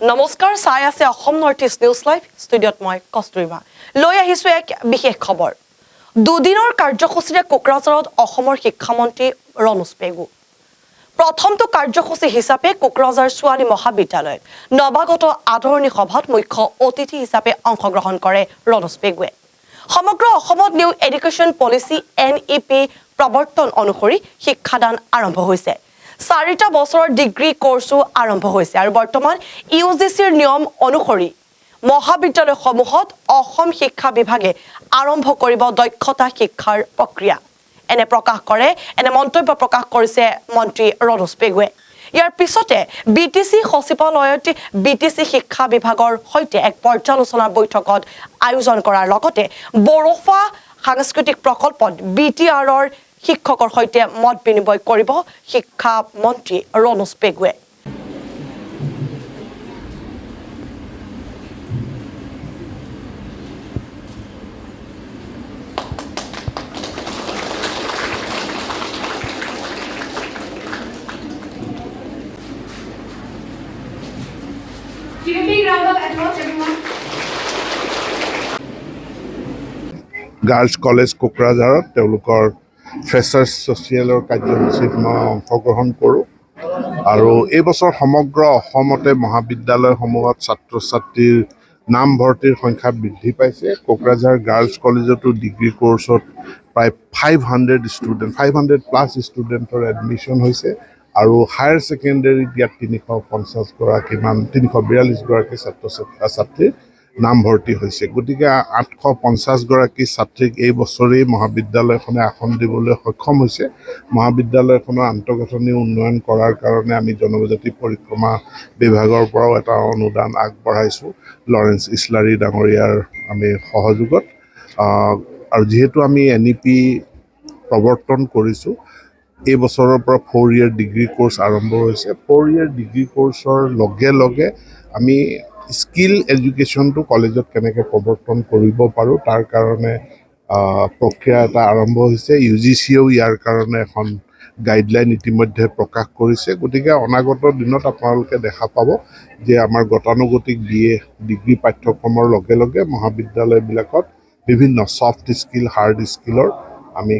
নমস্কাৰ চাই আছে Assam north east news live ষ্টুডিঅ'ত মই কস্তুৰিমা লৈ আহিছো এক বিশেষ খবৰ দুদিনৰ কাৰ্যসূচীৰে কোকৰাঝাৰত অসমৰ শিক্ষামন্ত্ৰী ৰণোজ পেগু প্ৰথমটো কাৰ্যসূচী হিচাপে কোকৰাঝাৰ ছোৱালী মহাবিদ্যালয়ত নৱাগত আদৰণি সভাত মুখ্য অতিথি হিচাপে অংশগ্ৰহণ কৰে ৰণোজ পেগুৱে সমগ্ৰ অসমত নিউ এডুকেশ্যন পলিচি NEP প্ৰৱৰ্তন অনুসৰি শিক্ষাদান আৰম্ভ হৈছে 4টা বছৰৰ ডিগ্ৰী কোৰ্সও আৰম্ভ হৈছে আৰু বৰ্তমান UGCৰ নিয়ম অনুসৰি মহাবিদ্যালয়সমূহত অসম শিক্ষা বিভাগে আৰম্ভ কৰিব দক্ষতা শিক্ষাৰ প্ৰক্ৰিয়া এনে মন্তব্য প্ৰকাশ কৰিছে মন্ত্ৰী ৰণোজ পেগুৱে ইয়াৰ পিছতে BTC সচিবালয়ত BTC শিক্ষা বিভাগৰ সৈতে এক পৰ্যালোচনা বৈঠকত আয়োজন কৰাৰ লগতে বড়োফা সাংস্কৃতিক প্ৰকল্পত BTRৰ শিক্ষকৰ সৈতে মত বিনিময় কৰিব শিক্ষা মন্ত্ৰী ৰণোজ পেগুৱে Give a big round of applause, everyone. Girls college কোকৰাঝাৰত তেওঁলোকৰ ফ্ৰেচাৰ্ছ ছ'চিয়েলৰ কাৰ্যসূচীত মই অংশগ্ৰহণ কৰোঁ আৰু এই বছৰ সমগ্ৰ অসমতে মহাবিদ্যালয়সমূহত ছাত্ৰ ছাত্ৰীৰ নামভৰ্তিৰ সংখ্যা বৃদ্ধি পাইছে কোকৰাঝাৰ গাৰ্লছ কলেজতো ডিগ্ৰী কোৰ্ছত প্ৰায় 500+ ষ্টুডেণ্টৰ এডমিশ্যন হৈছে আৰু হায়াৰ ছেকেণ্ডেৰীত ইয়াত 342গৰাকী ছাত্ৰ ছাত্ৰীৰ নামভৰ্তি হৈছে গতিকে 850গৰাকী ছাত্ৰীক এই বছৰেই মহাবিদ্যালয়খনে আসন দিবলৈ সক্ষম হৈছে মহাবিদ্যালয়খনৰ আন্তঃগাঁথনি উন্নয়ন কৰাৰ কাৰণে আমি জনজাতি পৰিক্ৰমা বিভাগৰ পৰাও এটা অনুদান আগবঢ়াইছোঁ লৰেন্স ইছলাৰী ডাঙৰীয়াৰ আমি সহযোগত আৰু যেহেতু আমি NEP প্ৰৱৰ্তন কৰিছোঁ এই বছৰৰ পৰা 4 ইয়াৰ ডিগ্ৰী কোৰ্স আৰম্ভ হৈছে 4 ইয়াৰ ডিগ্ৰী কোৰ্সৰ লগে লগে আমি স্কিল এডুকেশ্যনটো কলেজত কেনেকৈ প্ৰৱৰ্তন কৰিব পাৰোঁ তাৰ কাৰণে প্ৰক্ৰিয়া এটা আৰম্ভ হৈছে UGCও ইয়াৰ কাৰণে এখন গাইডলাইন ইতিমধ্যে প্ৰকাশ কৰিছে গতিকে অনাগত দিনত আপোনালোকে দেখা পাব যে আমাৰ গতানুগতিক BA ডিগ্ৰী পাঠ্যক্ৰমৰ লগে লগে মহাবিদ্যালয়বিলাকত বিভিন্ন ছফ্ট স্কিল হাৰ্ড স্কিলৰ আমি